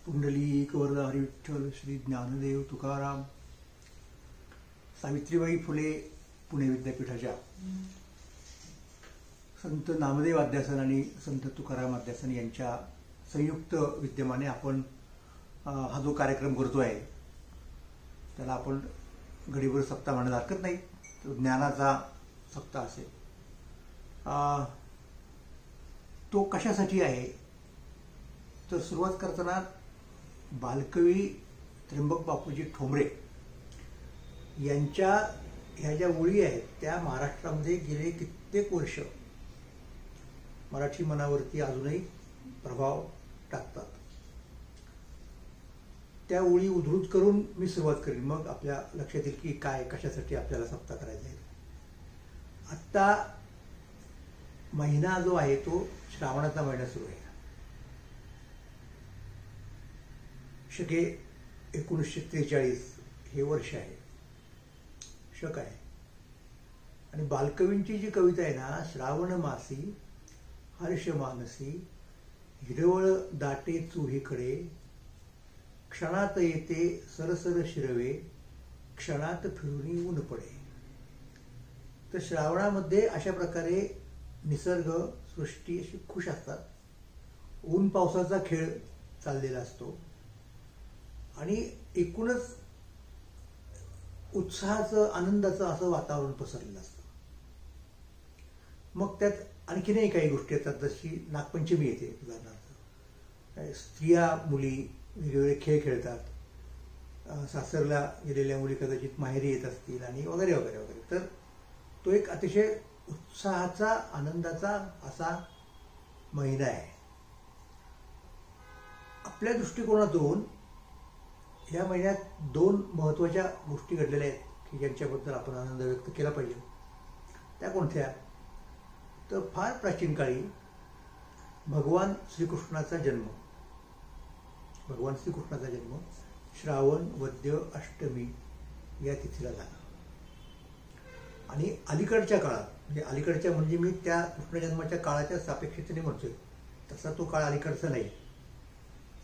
पुंडलिक वरदा हरी विठ्ठल श्री ज्ञानदेव तुकाराम. सावित्रीबाई फुले पुणे विद्यापीठाच्या संत नामदेव अध्यासन आणि संत तुकाराम अध्यासन यांच्या संयुक्त विद्यमाने आपण हा जो कार्यक्रम करतो आहे त्याला आपण गडीभर सप्ताह म्हणायला हरकत नाही. तो ज्ञानाचा सप्ताह असेल. तो कशासाठी आहे तर सुरुवात करताना बालकवी त्र्यंबक बापूजी ठोंबरे यांच्या ह्या ज्या ओळी आहेत त्या महाराष्ट्रामध्ये गेले कित्येक वर्ष मराठी मनावरती अजूनही प्रभाव टाकतात. त्या ओळी उद्धृत करून मी सुरुवात करीन, मग आपल्या लक्षात येईल की काय कशासाठी आपल्याला सप्ताह करायचा आहे. आत्ता महिना जो आहे तो श्रावणाचा महिना सुरू आहे. शके 1943 हे वर्ष आहे, शक आहे. आणि बालकवींची जी कविता आहे ना, श्रावण मासी हर्ष मानसी हिरवळ दाटे चुहीकडे क्षणात येते सरसर शिरवे क्षणात फिरून ऊन पडे. तर श्रावणामध्ये अशा प्रकारे निसर्ग सृष्टी अशी खुश असतात. ऊन पावसाचा खेळ चाललेला असतो आणि एकूणच उत्साहाचं आनंदाचं असं वातावरण पसरलेलं असतं. मग त्यात आणखीनही काही गोष्टी येतात, जशी नागपंचमी येते. उदाहरणार्थ स्त्रिया मुली वेगवेगळे खेळ खेळतात. सासरला गेलेल्या मुली कदाचित माहेरी येत असतील आणि वगैरे वगैरे वगैरे. तर तो एक अतिशय उत्साहाचा आनंदाचा असा महिना आहे. आपल्या दृष्टिकोनातून या महिन्यात दोन महत्त्वाच्या गोष्टी घडलेल्या आहेत की ज्यांच्याबद्दल आपण आनंद व्यक्त केला पाहिजे. त्या कोणत्या तर फार प्राचीन काळी भगवान श्रीकृष्णाचा जन्म श्रावण वद्य अष्टमी या तिथीला झाला. आणि अलीकडच्या काळात म्हणजे मी त्या कृष्णजन्माच्या काळाच्या सापेक्षतेने म्हणतोय, तसा तो काळ अलीकडचा नाही.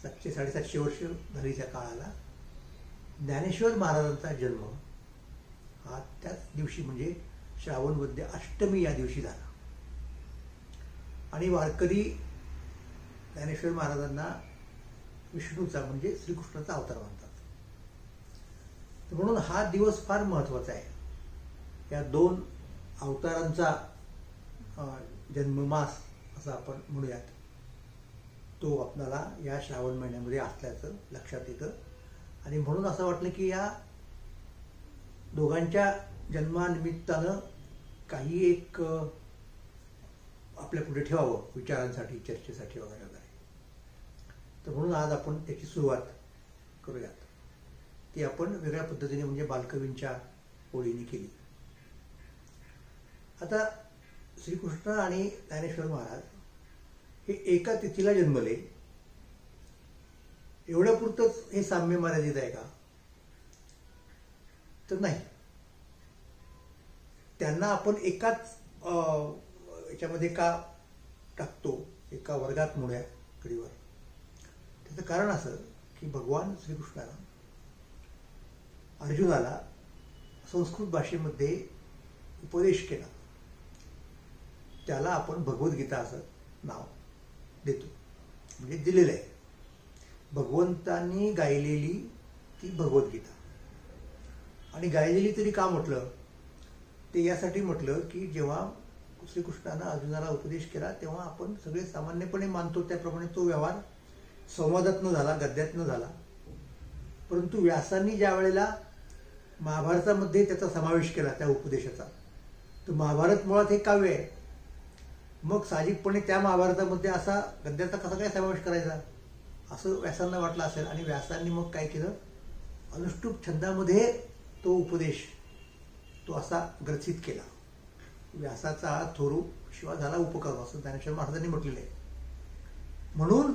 700-750 वर्ष झाली त्या काळाला. ज्ञानेश्वर महाराजांचा जन्म हा त्याच दिवशी म्हणजे श्रावण वद्य अष्टमी या दिवशी झाला. आणि वारकरी ज्ञानेश्वर महाराजांना विष्णूचा म्हणजे श्रीकृष्णाचा अवतार मानतात. तर म्हणून हा दिवस फार महत्त्वाचा आहे. या दोन अवतारांचा जन्ममास असं आपण म्हणूयात, तो आपल्याला या श्रावण महिन्यामध्ये असल्याचं लक्षात येतं. आणि म्हणून असं वाटलं की या दोघांच्या जन्मानिमित्तानं काही एक आपल्या पुढे ठेवावं विचारांसाठी, चर्चेसाठी वगैरे वगैरे. तर म्हणून आज आपण त्याची सुरुवात करूयात. ती आपण वेगळ्या पद्धतीने म्हणजे बालकवींच्या ओळीने केली. आता श्रीकृष्ण आणि ज्ञानेश्वर महाराज हे एका तिथीला जन्मले, एवढ्यापुरतंच हे साम्य मर्यादित आहे का तर नाही. त्यांना आपण एकाच याच्यामध्ये का टाकतो, एका वर्गात म्हणूया कडीवर. त्याचं कारण असं की भगवान श्रीकृष्णानं अर्जुनाला संस्कृत भाषेमध्ये उपदेश केला. त्याला आपण भगवद्गीता असं नाव देतो, म्हणजे दिलेलं आहे. भगवंतांनी गायलेली ती भगवद्गीता. आणि गायलेली तरी का म्हटलं ते यासाठी म्हटलं की जेव्हा श्रीकृष्णानं अर्जुनाला उपदेश केला तेव्हा आपण सगळे सामान्यपणे मानतो त्याप्रमाणे तो व्यवहार संवादातनं झाला, गद्यातनं झाला. परंतु व्यासांनी ज्या वेळेला महाभारतामध्ये त्याचा समावेश केला त्या उपदेशाचा, तर महाभारत मुळात हे काव्य आहे. मग साहजिकपणे त्या महाभारतामध्ये असा गद्याचा कसा काय समावेश करायचा असं व्यासांना वाटलं असेल. आणि व्यासांनी मग काय केलं, अनुष्टुप छंदामध्ये तो उपदेश तो असा ग्रथित केला. व्यासाचा थोरू शिवा झाला उपकार असं ज्ञानेश्वर महाराजांनी म्हटलेलं आहे. म्हणून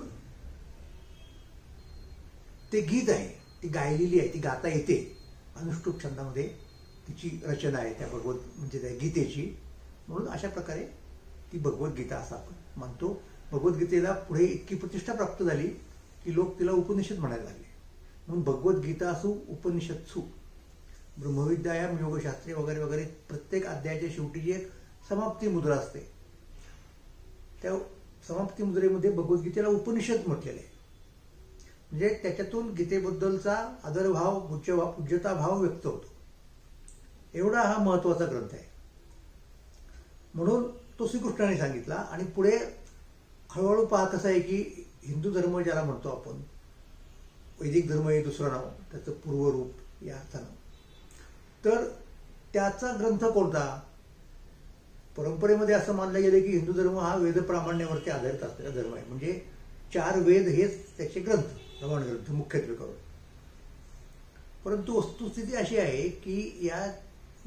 ते गीत आहे, ती गायलेली आहे, ती गाता येते. अनुष्टुप छंदामध्ये तिची रचना आहे त्या म्हणजे त्या गीतेची. म्हणून अशा प्रकारे ती भगवद्गीता असं आपण मानतो. भगवद्गीतेला पुढे इतकी प्रतिष्ठा प्राप्त झाली की लोक तिला उपनिषद म्हणायला लागले. म्हणून भगवद्गीता असो उपनिषत्सु ब्रह्मविद्यायाम योगशास्त्री वगैरे वगैरे प्रत्येक अध्यायाच्या शेवटी जी एक समाप्ती मुद्रा असते, त्या समाप्ती मुद्रेमध्ये भगवद्गीतेला उपनिषद म्हटलेले आहे. म्हणजे त्याच्यातून गीतेबद्दलचा आदरभाव पूज्यता भाव व्यक्त होतो. एवढा हा महत्वाचा ग्रंथ आहे. म्हणून तो श्रीकृष्णाने सांगितला. आणि पुढे हळूहळू पहा कसं आहे की हिंदू धर्म ज्याला म्हणतो आपण, वैदिक धर्म हे दुसरं नाव, त्याचं पूर्वरूप या अर्थानं, तर त्याचा ग्रंथ कोणता? परंपरेमध्ये असं मानलं गेलं की हिंदू धर्म हा वेद प्रामाण्यावरती आधारित असलेला धर्म आहे. म्हणजे 4 वेद हेच त्याचे ग्रंथ, प्रमाण ग्रंथ मुख्यत्वे करून. परंतु वस्तुस्थिती अशी आहे की या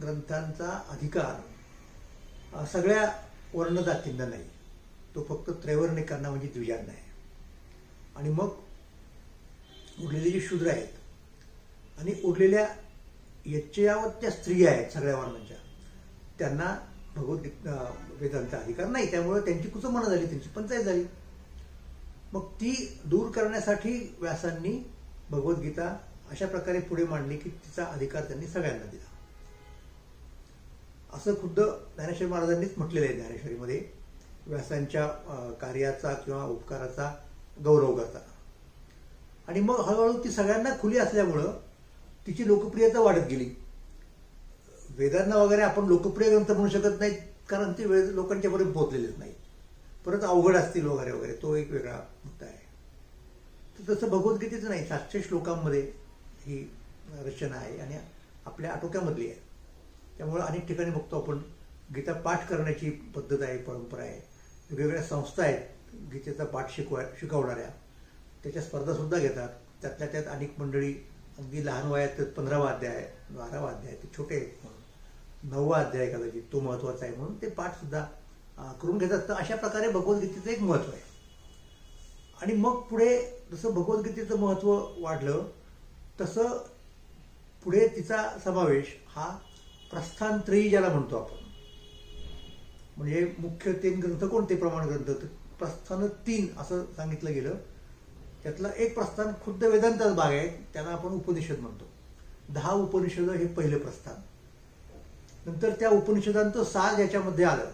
ग्रंथांचा अधिकार सगळ्या वर्णजातींना नाही, तो फक्त त्रैवर्णिकांना म्हणजे द्विजांना आहे. आणि मग उरलेले जे शूद्र आहेत आणि उरलेल्या यच्चयावत्या स्त्रिया आहेत सगळ्या वर्णांच्या, त्यांना भगवद्गीता वेदांचा अधिकार नाही. त्यामुळे त्यांची कुचंबना झाली, त्यांची पंचायत झाली. मग ती दूर करण्यासाठी व्यासांनी भगवद्गीता अशा प्रकारे पुढे मांडली की तिचा अधिकार त्यांनी सगळ्यांना दिला. असं खुद्द ज्ञानेश्वर महाराजांनीच म्हटलेलं आहे ज्ञानेश्वरीमध्ये, व्यासांच्या कार्याचा किंवा उपकाराचा गौरव करताना. आणि मग हळूहळू ती सगळ्यांना खुली असल्यामुळं तिची लोकप्रियता वाढत गेली. वेदांना वगैरे आपण लोकप्रिय ग्रंथ म्हणू शकत नाही, कारण ते वेद लोकांच्या पर्यंत पोहोचलेलेच नाही. परत अवघड असतील वगैरे वगैरे, तो एक वेगळा मुद्दा आहे. तर तसं भगवद्गीतेचं नाही, 700 श्लोकांमध्ये ही रचना आहे आणि आपल्या आटोक्यामधली आहे. त्यामुळे अनेक ठिकाणी बघतो आपण गीता पाठ करण्याची पद्धत आहे, परंपरा आहे. वेगवेगळ्या संस्था आहेत गीतेचा पाठ शिकवणाऱ्या, त्याच्या स्पर्धासुद्धा घेतात. त्यातल्या त्यात अनेक मंडळी अगदी लहान वयात 15वा अध्याय 12वा अध्याय ते छोटे आहेत म्हणून 9वा अध्याय कदाचित तो महत्वाचा आहे म्हणून ते पाठ सुद्धा करून घेतात. तर अशा प्रकारे भगवद्गीतेचं एक महत्व आहे. आणि मग पुढे जसं भगवद्गीतेचं महत्व वाढलं तसं पुढे तिचा समावेश हा प्रस्थानत्रयी ज्याला म्हणतो आपण, म्हणजे मुख्य 3 ग्रंथ कोणते प्रमाण ग्रंथ, तर प्रस्थान 3 असं सांगितलं गेलं. त्यातला एक प्रस्थान खुद्द वेदांताच भाग आहे, त्याला आपण उपनिषद म्हणतो. 10 उपनिषद हे पहिलं प्रस्थान. नंतर त्या उपनिषदांचं सार ज्याच्यामध्ये आलं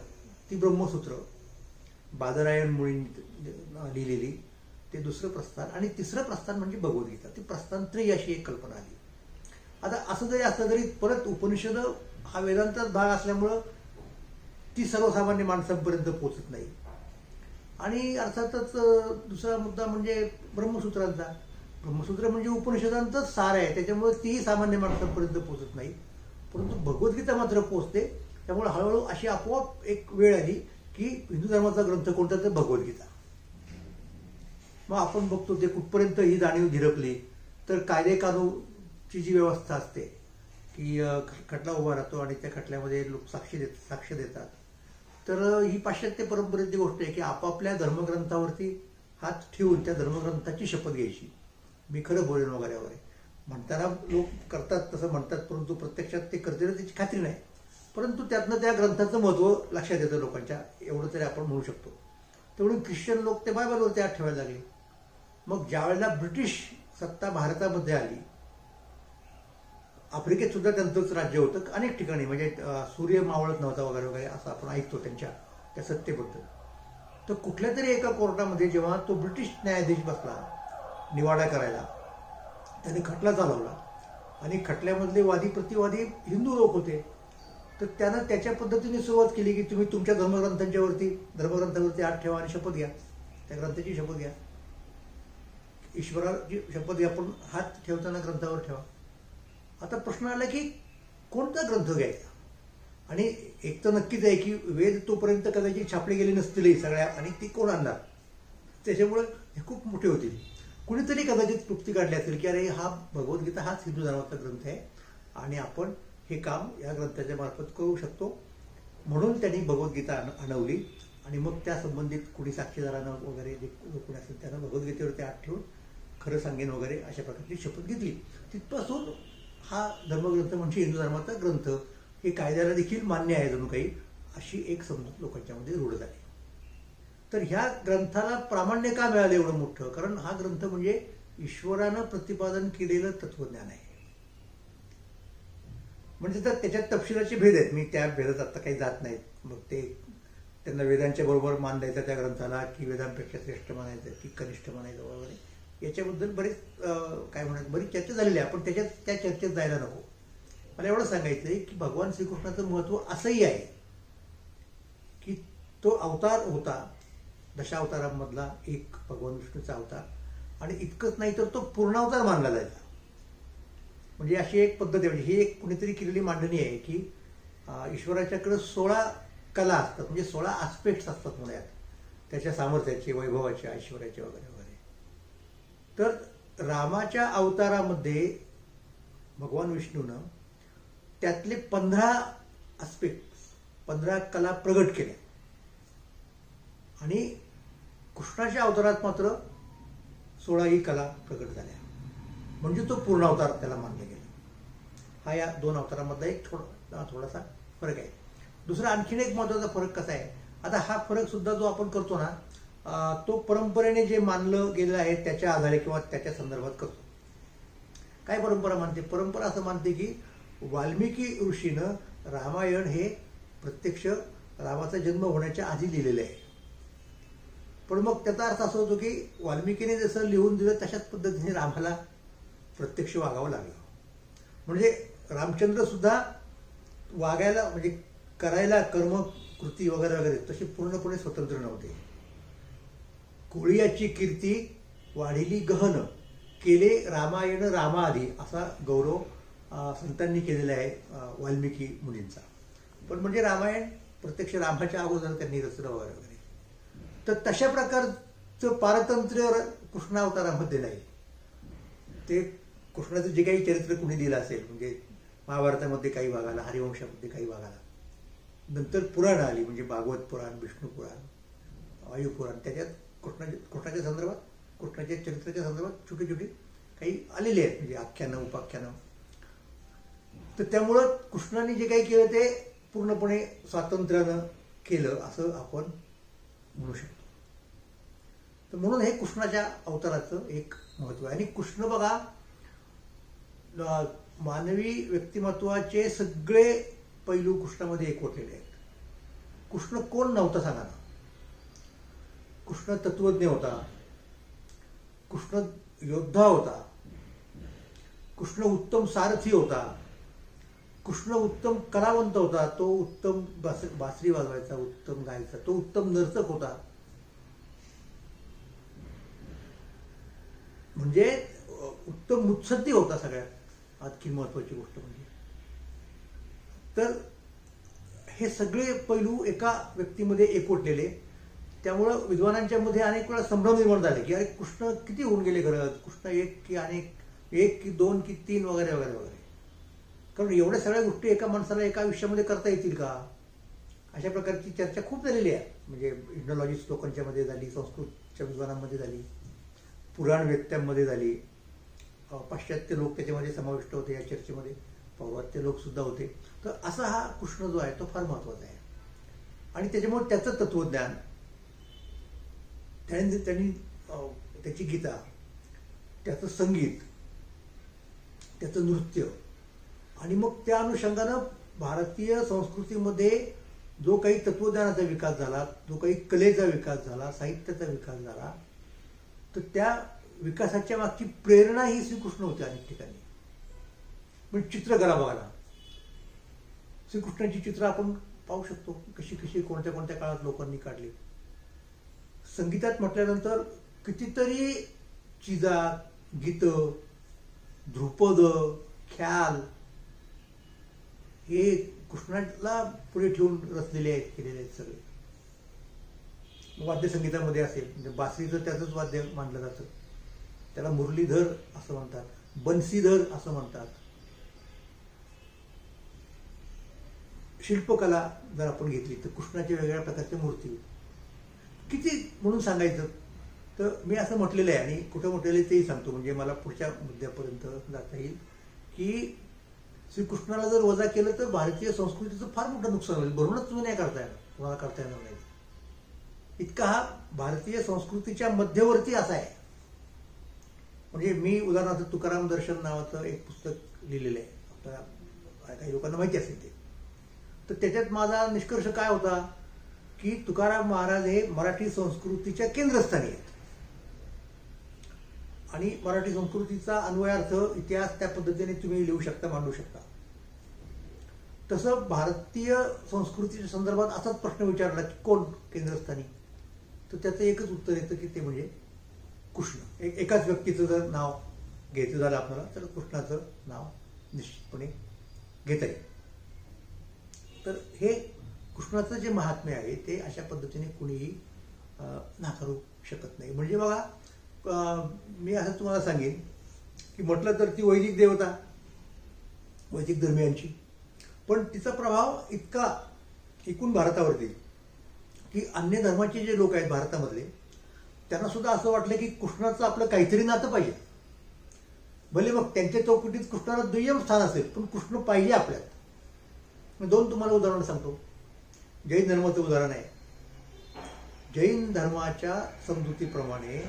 ती ब्रह्मसूत्र, बादरायण मुनींनी लिहिलेली, ते दुसरं प्रस्थान. आणि तिसरं प्रस्थान म्हणजे भगवद्गीता. ती प्रस्थानत्रयी अशी एक कल्पना आली. आता असं जरी असलं तरी परत उपनिषद हा वेदांताच भाग असल्यामुळं ती सर्वसामान्य माणसांपर्यंत पोहोचत नाही. आणि अर्थातच दुसरा मुद्दा म्हणजे ब्रह्मसूत्रांचा. ब्रह्मसूत्र म्हणजे उपनिषदांचंच सार आहे, त्याच्यामुळे तीही सामान्य माणसांपर्यंत पोहोचत नाही. परंतु भगवद्गीता मात्र पोहोचते. त्यामुळे हळूहळू अशी आपोआप एक वेळ आली की हिंदू धर्माचा ग्रंथ कोणता, तर भगवद्गीता. मग आपण बघतो ते कुठपर्यंत ही जाणीव झिरपली, तर कायदे कानूनची जी व्यवस्था असते की खटला उभा राहतो आणि त्या खटल्यामध्ये लोक साक्ष देतात. तर ही पाश्चात्य परंपरेची गोष्ट आहे की आपापल्या धर्मग्रंथावरती हात ठेवून त्या धर्मग्रंथाची शपथ घ्यायची. मी खरं बोलेन वगैरे वगैरे म्हणताना लोक करतात, तसं म्हणतात, परंतु प्रत्यक्षात ते करतील त्याची खात्री नाही. परंतु त्यातनं त्या ग्रंथाचं महत्त्व लक्षात येतं लोकांच्या, एवढं तरी आपण म्हणू शकतो. तेवढून ख्रिश्चन लोक ते बायबलवरती हात ठेवायला लागले. मग ज्यावेळेला ब्रिटिश सत्ता भारतामध्ये आली, आफ्रिकेत सुद्धा त्यांचंच राज्य होतं अनेक ठिकाणी, म्हणजे सूर्य मावळत नव्हता वगैरे वगैरे असं आपण ऐकतो त्यांच्या त्या सत्तेबद्दल. तर कुठल्या तरी एका कोर्टामध्ये जेव्हा तो ब्रिटिश न्यायाधीश बसला निवाडा करायला, त्याने खटला चालवला आणि खटल्यामधले वादी प्रतिवादी हिंदू लोक होते. तर त्यानं त्याच्या पद्धतीने सुरुवात केली की तुम्ही तुमच्या धर्मग्रंथावरती हात ठेवा आणि शपथ घ्या, त्या ग्रंथाची शपथ घ्या, ईश्वराची शपथ घ्या, पण हात ठेवताना ग्रंथावर ठेवा. आता प्रश्न आला की कोणता ग्रंथ घ्यायचा. आणि एक तर नक्कीच आहे की वेद तोपर्यंत कदाचित छापले गेले नसतीलही सगळ्या, आणि ती कोण आणणार, त्याच्यामुळे हे खूप मोठे होतील. कुणीतरी कदाचित क्लुप्ती काढली असेल की अरे हा भगवद्गीता हाच हिंदू धर्माचा ग्रंथ आहे आणि आपण हे काम या ग्रंथाच्या मार्फत करू शकतो. म्हणून त्यांनी भगवद्गीता आणवली. आणि मग त्या संबंधित कुणी साक्षीदारानं वगैरे जे कोणी असेल त्यानं भगवद्गीतेवरती हात ठेवून खरं सांगेन वगैरे अशा प्रकारची शपथ घेतली. तिथपासून हा धर्मग्रंथ म्हणजे हिंदू धर्माचा ग्रंथ हे कायद्याला देखील मान्य आहे जणू काही, अशी एक समजूत लोकांच्यामध्ये रूढ झाली. तर ह्या ग्रंथाला प्रामाण्य का मिळालं एवढं मोठं? कारण हा ग्रंथ म्हणजे ईश्वरानं प्रतिपादन केलेलं तत्वज्ञान आहे. म्हणजे तर त्याच्यात तपशिलाचे भेद आहेत, मी त्या भेदात आता काही जात नाहीत. मग ते त्यांना वेदांच्या बरोबर मान द्यायचा त्या ग्रंथाला, की वेदांपेक्षा श्रेष्ठ मानायचं, की कनिष्ठ मानायचं वगैरे, याच्याबद्दल बरेच काय म्हणतात बरीच चर्चा झालेली आहे. आपण त्याच्यात त्या चर्चेत जायला नको. मला एवढं सांगायचं आहे की भगवान श्रीकृष्णाचं महत्त्व असंही आहे की तो अवतार होता, दशावतारांमधला एक भगवान विष्णूचा अवतार, आणि इतकंच नाही तर तो पूर्णावतार मानला जायचा. म्हणजे अशी एक पद्धत आहे, म्हणजे ही एक कुणीतरी केलेली मांडणी आहे की ईश्वराच्याकडे 16 कला असतात, म्हणजे 16 आस्पेक्ट्स असतात मुळात त्याच्या सामर्थ्याचे, वैभवाचे, ऐश्वर्याचे वगैरे वगैरे. तर रामाच्या अवतारामध्ये भगवान विष्णूनं त्यातले 15 आस्पेक्ट्स, 15 कला प्रगट केल्या, आणि कृष्णाच्या अवतारात मात्र 16 ही कला प्रगट झाल्या, म्हणजे तो पूर्ण अवतार त्याला मानला गेला. हा या दोन अवतारामधला एक थोडासा फरक आहे. दुसरा आणखीन एक महत्त्वाचा फरक कसा आहे, आता हा फरक सुद्धा जो आपण करतो ना, तो परंपरेने जे मानलं गेलं आहे त्याच्या आधारे किंवा त्याच्या संदर्भात करतो. काय परंपरा मानते? परंपरा असं मानते की वाल्मिकी ऋषीनं रामायण हे प्रत्यक्ष रामाचा जन्म होण्याच्या आधी लिहिलेलं आहे. पण मग त्याचा अर्थ असा होतो की वाल्मिकीने जसं लिहून दिलं तशाच पद्धतीने रामाला प्रत्यक्ष वागावं लागलं. म्हणजे रामचंद्र सुद्धा वागायला, म्हणजे करायला कर्म कृती वगैरे वगैरे तशी पूर्णपणे स्वतंत्र नव्हते. कोळियाची कीर्ती वाढिली गहन, केले रामायण रामाआधी, असा गौरव संतांनी केलेला आहे वाल्मिकी मुनींचा. पण म्हणजे रामायण प्रत्यक्ष रामाच्या अगोदर त्यांनी रचलं वगैरे वगैरे. तर तशा प्रकारचं पारतंत्र्य कृष्णावतारामध्ये नाही. ते कृष्णाचं जे काही चरित्र कुणी दिलं असेल, म्हणजे महाभारतामध्ये काही भागाला, हरिवंशामध्ये काही भागाला, नंतर पुराण आली, म्हणजे भागवत पुराण, विष्णू पुराण, वायुपुराण, त्याच्यात कृष्णाच्या संदर्भात, कृष्णाच्या चरित्राच्या संदर्भात छोटी छोटी काही आलेली आहेत, म्हणजे आख्यानं, उपाख्यानं. तर त्यामुळं कृष्णाने जे काही केलं ते पूर्णपणे स्वातंत्र्यानं केलं असं आपण म्हणू शकतो. तर म्हणून हे कृष्णाच्या अवताराचं एक महत्त्व आहे. आणि कृष्ण बघा, मानवी व्यक्तिमत्वाचे सगळे पैलू कृष्णामध्ये एकवटलेले आहेत. कृष्ण कोण नव्हता सांगा ना? कृष्ण तत्वज्ञ होता, कृष्ण योद्धा होता, कृष्ण उत्तम सारथी होता, कृष्ण उत्तम कलावंत होता, तो उत्तम बासरी वाजवायचा, उत्तम गायचा, तो उत्तम नर्तक होता. म्हणजे उत्तम मुत्सद्दी होता. सगळ्यात आणखी महत्वाची गोष्ट म्हणजे, तर हे सगळे पैलू एका व्यक्तीमध्ये एकवटलेले. त्यामुळं विद्वानांच्या मध्ये अनेक वेळा संभ्रम निर्माण झाले की अरे कृष्ण किती होऊन गेले खरंच, कृष्ण एक की अनेक, एक की दोन की तीन वगैरे वगैरे वगैरे. कारण एवढ्या सगळ्या गोष्टी एका माणसाला एका आयुष्यामध्ये करता येतील का? अशा प्रकारची चर्चा खूप झालेली आहे. म्हणजे इंडोलॉजिस्ट लोकांच्या मध्ये झाली, संस्कृतच्या विद्वानांमध्ये झाली, पुराण व्यक्त्यांमध्ये झाली, पाश्चात्य लोक त्याच्यामध्ये समाविष्ट होते या चर्चेमध्ये, पौर्वात्य लोक सुद्धा होते. तर असा हा कृष्ण जो आहे तो फार महत्वाचा आहे. आणि त्याच्यामुळे त्याचं तत्वज्ञान, त्यांनी त्याची गीता, त्याचं संगीत, त्याचं नृत्य, आणि मग त्या अनुषंगानं भारतीय संस्कृतीमध्ये जो काही तत्वज्ञानाचा विकास झाला, जो काही कलेचा विकास झाला, साहित्याचा विकास झाला, तर त्या विकासाच्या मागची प्रेरणा ही श्रीकृष्ण होती अनेक ठिकाणी. म्हणजे चित्रकला बघायला, श्रीकृष्णाची चित्र आपण पाहू शकतो कशी कशी कोणत्या कोणत्या काळात लोकांनी काढली. संगीतात म्हटल्यानंतर कितीतरी चिजा, गीतं, ध्रुपद, ख्याल हे कृष्णाला पुढे ठेवून रचलेले आहेत, केलेले आहेत सगळे. वाद्यसंगीतामध्ये असेल म्हणजे बासरीचं त्याचंच वाद्य मानलं जातं, त्याला मुरलीधर असं म्हणतात, बन्सीधर असं म्हणतात. शिल्पकला जर आपण घेतली तर कृष्णाच्या वेगवेगळ्या प्रकारच्या मूर्ती किती म्हणून सांगायचं तर मी असं म्हटलेलं आहे, आणि कुठं म्हटलेलं तेही सांगतो, म्हणजे मला पुढच्या मुद्द्यापर्यंत जाता येईल. की श्रीकृष्णाला जर वजा केलं तर भारतीय संस्कृतीचं फार मोठं नुकसान होईल. भरूनच तुम्ही नाही करता येणार, कोणाला करता येणार नाही. इतका हा भारतीय संस्कृतीच्या मध्यवर्ती असा आहे. म्हणजे मी उदाहरणार्थ तुकाराम दर्शन नावाचं एक पुस्तक लिहिलेलं आहे, आपल्याला काही लोकांना माहिती असेल ते. तर त्याच्यात माझा निष्कर्ष काय होता की तुकाराम महाराज हे मराठी संस्कृतीच्या केंद्रस्थानी आहेत आणि मराठी संस्कृतीचा अन्वयार्थ इतिहास त्या पद्धतीने तुम्ही लिहू शकता, मांडू शकता. तसं भारतीय संस्कृतीच्या संदर्भात असाच प्रश्न विचारला की कोण केंद्रस्थानी, तर त्याचं एकच उत्तर येतं की ते म्हणजे कृष्ण. एकाच व्यक्तीचं जर नाव घ्यायचं झालं आपल्याला तर कृष्णाचं नाव निश्चितपणे घेता येईल. तर हे कृष्णाचं जे महात्म्य आहे ते अशा पद्धतीने कुणीही नाकारू शकत नाही. म्हणजे बघा, मी असं तुम्हाला सांगेन की म्हटलं तर ती वैदिक देवता, वैदिक धर्मियांची, पण तिचा प्रभाव इतका एकूण भारतावरती की अन्य धर्माचे जे लोक आहेत भारतामधले त्यांना सुद्धा असं वाटलं की कृष्णाचं आपलं काहीतरी नातं पाहिजे. भले मग त्यांच्या चौकटीत कृष्णाला दुय्यम स्थान असेल पण कृष्ण पाहिजे आपल्यात. मी दोन तुम्हाला उदाहरण सांगतो. जैन धर्माचं उदाहरण आहे. जैन धर्माच्या समजुतीप्रमाणे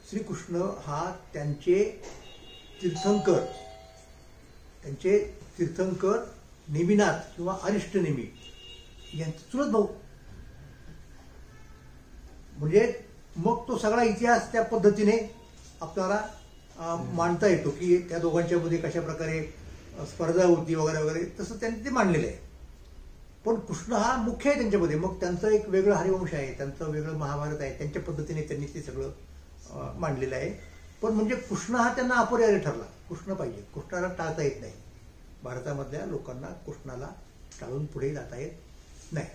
श्रीकृष्ण हा त्यांचे तीर्थंकर नेमिनाथ किंवा अरिष्ट नेमी यांचा चुलत भाऊ. म्हणजे मग तो सगळा इतिहास त्या पद्धतीने आपल्याला मांडता येतो की त्या दोघांच्या मध्ये कशा प्रकारे स्पर्धा होती वगैरे वगैरे, तसं त्यांनी ते मांडलेलं आहे. पण कृष्ण हा मुख्य आहे त्यांच्यामध्ये. मग त्यांचं एक वेगळं हरिवंश आहे, त्यांचं वेगळं महाभारत आहे, त्यांच्या पद्धतीने त्यांनी ते सगळं मांडलेलं आहे. पण म्हणजे कृष्ण हा त्यांना अपरिहार्य ठरला. कृष्ण पाहिजे, कृष्णाला टाळता येत नाही. भारतामधल्या लोकांना कृष्णाला टाळून पुढे जाता येत नाही.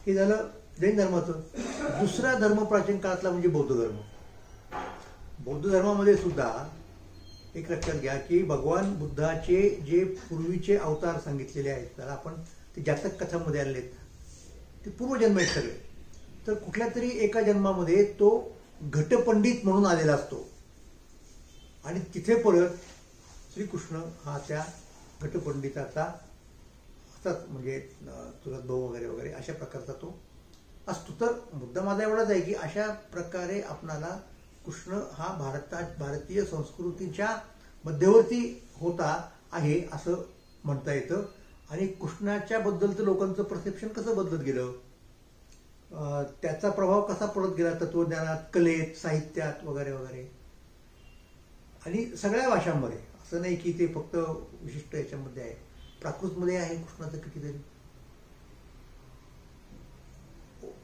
हे झालं जैन धर्माचं. दुसरा धर्म प्राचीन काळातला म्हणजे बौद्ध धर्म. बौद्ध धर्मामध्ये सुद्धा एक लक्षात घ्या की भगवान बुद्धाचे जे पूर्वीचे अवतार सांगितलेले आहेत, त्याला आपण ते जातक कथांमध्ये आलेले आहेत, ते पूर्वजन्म आहेत सगळे. तर कुठल्या तरी एका जन्मामध्ये तो घटपंडित म्हणून आलेला असतो आणि तिथे परत श्रीकृष्ण हा त्या घटपंडिताचा असतात, म्हणजे चुलत भाऊ वगैरे वगैरे अशा प्रकारचा तो असतो. तर मुद्दा माझा एवढाच आहे की अशा प्रकारे आपणाला कृष्ण हा भारतीय संस्कृतीच्या मध्यवर्ती होता आहे असं म्हणता येतं. आणि कृष्णाच्या बद्दलचं लोकांचं परसेप्शन कसं बदलत गेलं, त्याचा प्रभाव कसा पडत गेला तत्वज्ञानात, कलेत, साहित्यात वगैरे वगैरे, आणि सगळ्या भाषांमध्ये. असं नाही की ते फक्त विशिष्ट याच्यामध्ये आहे, प्राकृतमध्ये आहे कृष्णाचं कितीतरी.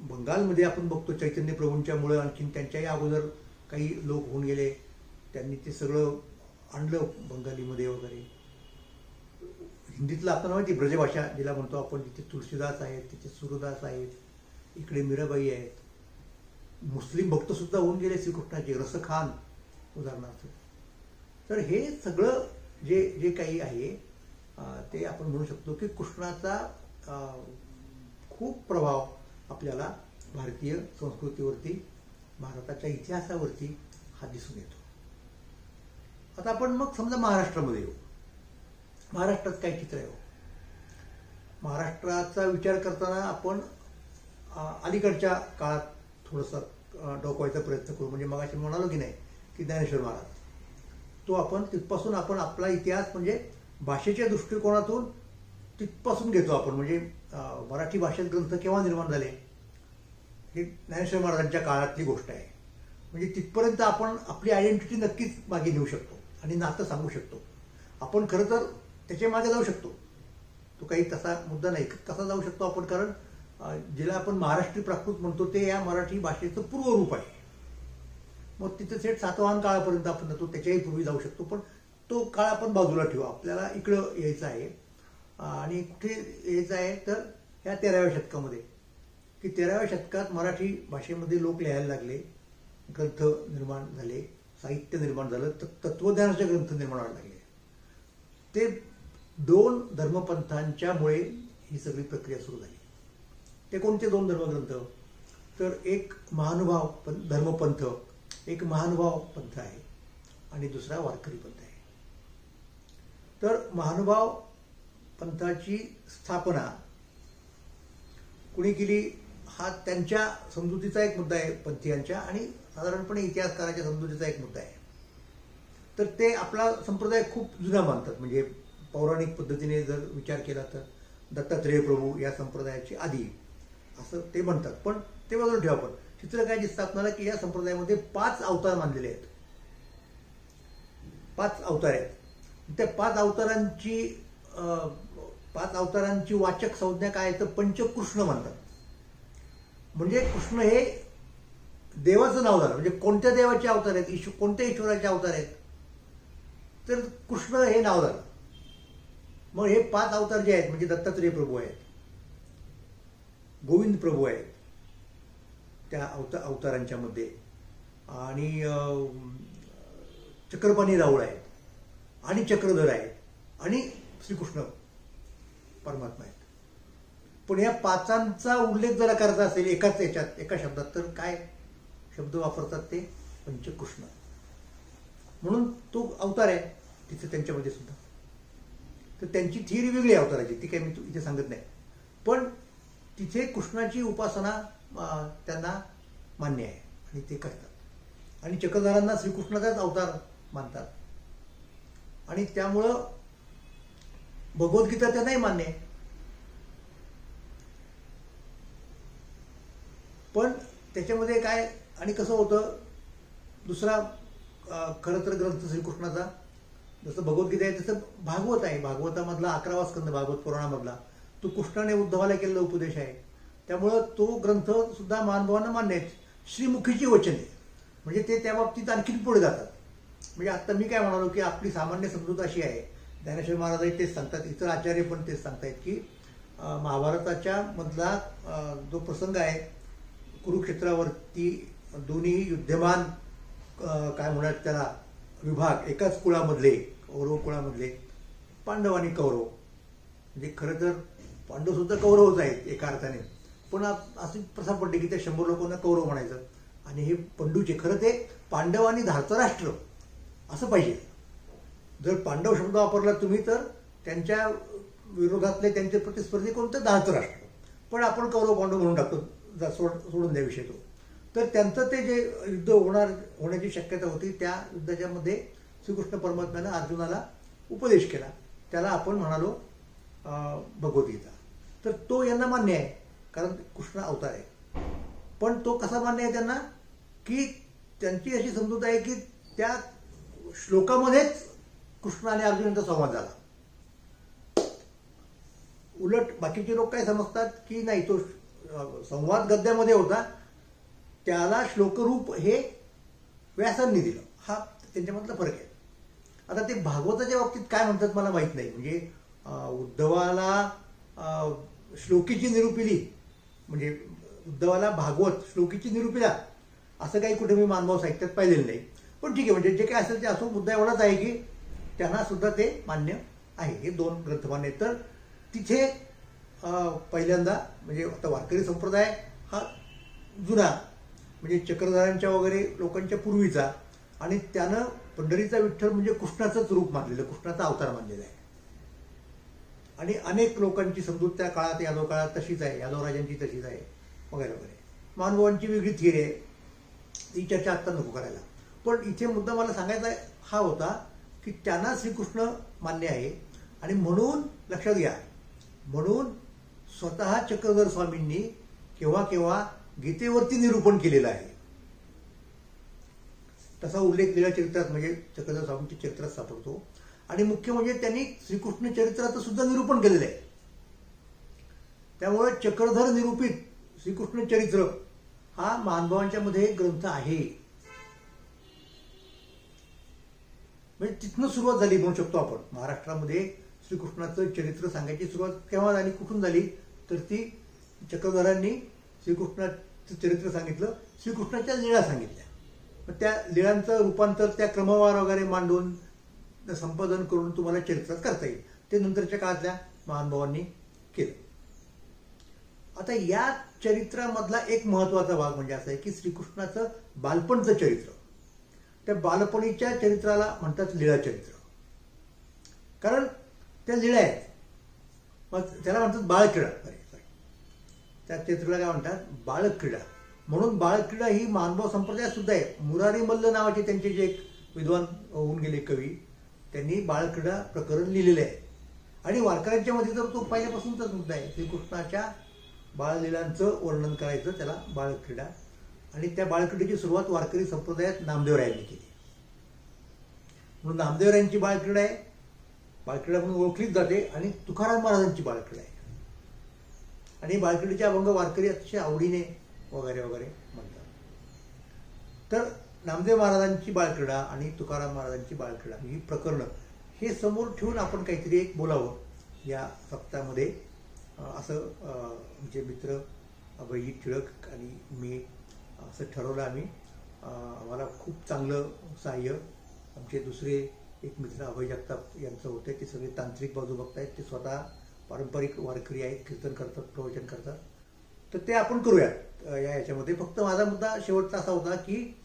बंगालमध्ये आपण बघतो चैतन्य प्रभूंच्या मुळे आणखीन त्यांच्याही अगोदर काही लोक होऊन गेले, त्यांनी ते सगळं आणलं बंगालीमध्ये वगैरे. हिंदीतलं आपल्याला माहिती ब्रजभाषा जिला म्हणतो आपण, तिथे तुळशीदास आहेत, तिथे सूरदास आहेत, इकडे मीराबाई आहेत. मुस्लिम भक्त सुद्धा होऊन गेले श्रीकृष्णाचे, रसखान उदाहरणार्थ. तर हे सगळं जे जे काही आहे ते आपण म्हणू शकतो की कृष्णाचा खूप प्रभाव आपल्याला भारतीय संस्कृतीवरती, भारताच्या इतिहासावरती हा दिसून येतो. आता आपण मग समजा महाराष्ट्रामध्ये येऊ. महाराष्ट्रात काय चित्र आहे? महाराष्ट्राचा विचार करताना आपण अलीकडच्या काळात थोडंसं डोकवायचा प्रयत्न करू. म्हणजे मगाशी म्हणालो की नाही की ज्ञानेश्वर महाराज, तो आपण तिथपासून आपण आपला इतिहास म्हणजे भाषेच्या दृष्टिकोनातून तिथपासून घेतो आपण. म्हणजे मराठी भाषेत ग्रंथ केव्हा निर्माण झाले हे ज्ञानेश्वर महाराजांच्या काळातली गोष्ट आहे. म्हणजे तिथपर्यंत आपण आपली आयडेंटिटी नक्कीच मागे नेऊ शकतो आणि नातं सांगू शकतो. आपण खरं तर त्याच्या मागे जाऊ शकतो, तो काही तसा मुद्दा नाही. कसा जाऊ शकतो आपण, कारण जिला आपण महाराष्ट्री प्राकृत म्हणतो ते या मराठी भाषेचं पूर्वरूप आहे. मग तिथे थेट सातवाहन काळापर्यंत आपण जातो, त्याच्याही पूर्वी जाऊ शकतो. पण तो काळ आपण बाजूला ठेवू, आपल्याला इकडं यायचं आहे. आणि कुठे यायचं आहे तर ह्या 13व्या शतकामध्ये, की 13व्या शतकात मराठी भाषेमध्ये लोक लिहायला लागले, ग्रंथ निर्माण झाले, साहित्य निर्माण झालं, तत्वज्ञानाचे ग्रंथ निर्माण व्हायला लागले. ते दोन धर्मपंथांच्यामुळे ही सगळी प्रक्रिया सुरू झाली. ते कोणते दोन धर्मग्रंथ? तर एक महानुभाव धर्मपंथ, एक महानुभाव पंथ आहे आणि दुसरा वारकरी पंथ आहे. तर महानुभाव पंथाची स्थापना कुणी केली हा त्यांच्या समजुतीचा एक मुद्दा आहे पंथीयांच्या, आणि साधारणपणे इतिहासकाराच्या समजुतीचा एक मुद्दा आहे. तर ते आपला संप्रदाय खूप जुना मानतात. म्हणजे पौराणिक पद्धतीने जर विचार केला तर दत्तात्रेय प्रभू या संप्रदायाची आधी असं ते म्हणतात. पण ते बाजूला ठेवा. पण चित्रकाराची स्थापना की या संप्रदायामध्ये 5 अवतार मानलेले आहेत. 5 अवतार आहेत. त्या 5 अवतारांची वाचक संज्ञा काय आहे तर पंचकृष्ण म्हणतात. म्हणजे कृष्ण हे देवाचं नाव झालं. म्हणजे कोणत्या देवाचे अवतार आहेत, कोणत्या ईश्वराचे अवतार आहेत तर कृष्ण हे नाव झालं. मग हे 5 अवतार जे आहेत म्हणजे दत्तात्रेय प्रभू आहेत, गोविंद प्रभू आहेत त्या अवतारांच्या मध्ये, आणि चक्रपाणी राऊळ आहेत, आणि चक्रधर आहेत, आणि श्रीकृष्ण परमात्मा आहेत. पण या 5चा उल्लेख जर करायचा असेल एकाच याच्यात एका शब्दात तर काय शब्द वापरतात ते पंचकृष्ण. म्हणून तो अवतार आहे तिथे त्यांच्यामध्ये सुद्धा. तर त्यांची थिअरी वेगळी आहे अवताराची, ती काही मी इथे सांगत नाही. पण तिथे कृष्णाची उपासना त्यांना मान्य आहे आणि ते करतात. आणि चक्रधरांना श्रीकृष्णाचाच अवतार मानतात. आणि त्यामुळं भगवद्गीता त्यांनाही मान्य आहे. पण त्याच्यामध्ये काय आणि कसं होतं, दुसरा खरं तर ग्रंथ श्रीकृष्णाचा जसं भगवद्गीता आहे तसं भागवत आहे. भागवतामधला 11वा स्कंद भागवत पुराणामधला तो कृष्णाने उद्धवाला केलेला उपदेश आहे. त्यामुळं तो ग्रंथ सुद्धा महानुभावांना मान्य आहे. श्रीमुखीची वचने म्हणजे ते त्या बाबतीत आणखीन पुढे जातात. म्हणजे आता मी काय म्हणालो की आपली सामान्य समजूत अशी आहे, ज्ञानेश्वर महाराजही तेच सांगतात, इतर आचार्य पण तेच सांगतायत की महाभारताच्या मधला जो प्रसंग आहे कुरुक्षेत्रावरती दोन्ही युद्धमान काय म्हणतात त्याला विभाग, एकाच कुळामधले कौरव कुळामधले पांडव आणि कौरव, म्हणजे खरं तर पांडव सुद्धा कौरवच आहेत एका अर्थाने. पण अशी प्रथा पडली की त्या 100 लोकांना कौरव म्हणायचं आणि हे पंडूचे. खरं ते पांडव आणि धार्तराष्ट्र असं पाहिजे. जर पांडव शब्द वापरला तुम्ही तर त्यांच्या विरोधातले त्यांचे प्रतिस्पर्धी कोणते धार्तराष्ट्र, पण आपण कौरव पांडव म्हणून टाकतो, सोडून द्या विषय तो. तर त्यांचं ते जे युद्ध होण्याची शक्यता होती त्या युद्धाच्या मध्ये श्रीकृष्ण परमात्म्यानं अर्जुनाला उपदेश केला, त्याला आपण म्हणालो भगवद्गीता. तर तो यांना मान्य आहे कारण कृष्ण अवतार आहे. पण तो कसा मान्य आहे त्यांना की त्यांची अशी समजूत आहे की त्या श्लोकामध्येच कृष्ण आणि अर्जुनांचा संवाद झाला. उलट बाकीचे लोक काय समजतात की नाही, तो संवाद गद्यामध्ये होता, त्याला श्लोकरूप हे व्यासांनी दिलं. हा त्यांच्यामधला फरक आहे. आता ते भागवताच्या बाबतीत काय म्हणतात मला माहित नाही. म्हणजे उद्धवाला श्लोकीची निरूपिली, म्हणजे उद्धवाला भागवत श्लोकीची निरूपिला असं काही कुठे मी मानभाव साहित्यात पाहिलेलं नाही. पण ठीक आहे, म्हणजे जे काही असेल ते असो, मुद्दा एवढाच आहे की त्यांना सुद्धा ते मान्य आहे. हे 2 ग्रंथ मान्य आहेत. तर तिथे पहिल्यांदा म्हणजे आता वारकरी संप्रदाय हा जुना म्हणजे चक्रधरांच्या वगैरे लोकांच्या पूर्वीचा, आणि त्यानं पंढरीचा विठ्ठल म्हणजे कृष्णाचंच रूप मानलेलं, कृष्णाचा अवतार मानलेला आहे. आणि अनेक लोकांची समजूत त्या काळात यादव काळात तशीच आहे, यादव राजांची तशीच आहे वगैरे वगैरे. महानुभावांची वेगळी थिअरी आहे, ती चर्चा आत्ता नको करायला. पण इथे मुद्दा मला सांगायचा हा होता की त्यांना श्रीकृष्ण मान्य आहे. आणि म्हणून लक्षात घ्या, म्हणून स्वतः चक्रधर स्वामींनी केव्हा केव्हा गीतेवरती निरूपण केलेलं आहे. तसा उल्लेख लीळा चरित्रात म्हणजे चक्रधर स्वामींच्या चरित्रात सापडतो. आणि मुख्य म्हणजे त्यांनी श्रीकृष्ण चरित्राचं सुद्धा निरूपण केलेलं आहे. त्यामुळे चक्रधर निरूपित श्रीकृष्ण चरित्र हा महानुभावांच्या मध्ये ग्रंथ आहे. म्हणजे तिथनं सुरुवात झाली म्हणू शकतो आपण. महाराष्ट्रामध्ये श्रीकृष्णाचं चरित्र सांगायची सुरुवात केव्हा झाली, कुठून झाली, तर ती चक्रधरांनी श्रीकृष्णाचं चरित्र सांगितलं, श्रीकृष्णाच्या लीळा सांगितल्या. मग त्या लीळांचं रूपांतर त्या क्रमवार वगैरे मांडून संपादन करून तुम्हाला चरित्रात करता येईल. ते नंतरच्या काळातल्या महानुभावांनी केलं. आता या चरित्रामधला एक महत्वाचा भाग म्हणजे असा आहे की श्रीकृष्णाचं बालपणचं चरित्र, त्या बालपणीच्या चरित्राला म्हणतात लीळा चरित्र. कारण त्या लीळा आहेत, मग त्याला म्हणतात बाळक्रीडा. त्या चैत्रला काय म्हणतात, बाळक्रीडा. म्हणून बाळक्रीडा ही महानुभाव संप्रदायात सुद्धा आहे. मुरारी मल्ल नावाचे त्यांचे जे एक विद्वान होऊन गेले कवी, त्यांनी बाळक्रीडा प्रकरण लिहिलेले आहे. आणि वारकऱ्यांच्या मध्ये तर तो पहिल्यापासूनचाच मुद्दा आहे. श्रीकृष्णाच्या बाळलीलांचं वर्णन करायचं, त्याला बाळक्रीडा. आणि त्या बाळक्रीडेची सुरुवात वारकरी संप्रदायात नामदेवरायांनी केली. म्हणून नामदेवरायांची बाळक्रीडा आहे, बाळक्रीडा म्हणून ओळखलीच जाते. आणि तुकाराम महाराजांची बाळक्रीडा आहे. आणि बाळक्रीडेचे अभंग वारकरी अतिशय आवडीने वगैरे वगैरे म्हणतात. तर नामदेव महाराजांची बाळक्रीडा आणि तुकाराम महाराजांची बाळक्रीडा ही प्रकरणं हे समोर ठेवून आपण काहीतरी एक बोलावं या सप्ताहामध्ये, असं आमचे मित्र अभयजी टिळक आणि मी असं ठरवलं आम्ही. आम्हाला खूप चांगलं सहाय्य आमचे दुसरे एक मित्र अभय जगताप यांचं होते. ते सगळे तांत्रिक बाजू बघतायत. ते स्वतः पारंपरिक वारकरी आहेत, कीर्तन करतात, प्रवचन करतात. तर ते आपण करूयात याच्यामध्ये. फक्त माझा मुद्दा शेवटचा असा होता की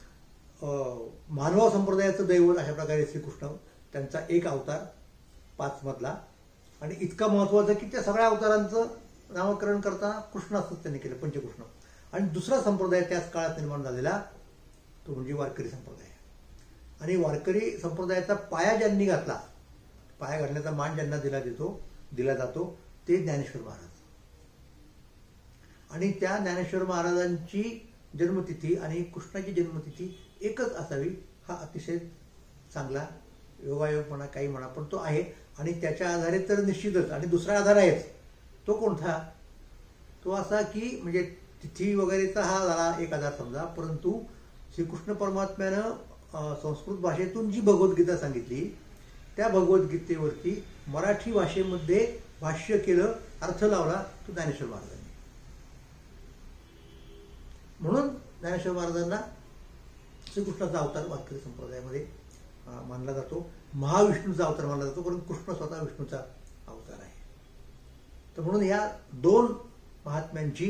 मानव संप्रदायाचं दैवत अशा प्रकारे श्रीकृष्ण, त्यांचा एक अवतार 5 मधला, आणि इतका महत्त्वाचं की त्या सगळ्या अवतारांचं नामकरण करताना कृष्णाचंच त्यांनी केलं, पंचकृष्ण. आणि दुसरा संप्रदाय त्याच काळात निर्माण झालेला तो म्हणजे वारकरी संप्रदाय. आणि वारकरी संप्रदायाचा पाया ज्यांनी घातला, पाया घालण्याचा मान ज्यांना दिला जातो ते ज्ञानेश्वर महाराज. आणि त्या ज्ञानेश्वर महाराजांची जन्मतिथी आणि कृष्णाची जन्मतिथी एकच असावी हा अतिशय चांगला योगायोग म्हणा, काही म्हणा, पण तो आहे. आणि त्याच्या आधारे तर निश्चितच. आणि दुसरा आधार आहेच. तो कोणता? तो असा की म्हणजे तिथी वगैरेचा हा झाला एक आधार समजा, परंतु श्रीकृष्ण परमात्म्यानं संस्कृत भाषेतून जी भगवद्गीता सांगितली, त्या भगवद्गीतेवरती मराठी भाषेमध्ये भाष्य केलं, अर्थ लावला तो ज्ञानेश्वर महाराजांनी. म्हणून ज्ञानेश्वर महाराजांना श्रीकृष्णाचा अवतार वारकरी संप्रदायामध्ये मानला जातो. महाविष्णूचा अवतार मानला जातो, परंतु कृष्ण स्वतः विष्णूचा अवतार आहे. तर म्हणून या 2 महात्म्यांची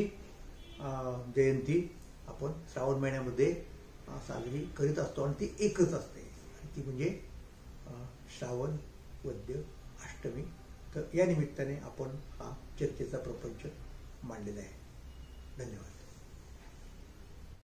जयंती आपण श्रावण महिन्यामध्ये साजरी करीत असतो. आणि ती एकच असते, ती म्हणजे श्रावण वद्य अष्टमी. तर या निमित्ताने आपण हा चर्चेचा प्रपंच मांडलेला आहे. धन्यवाद.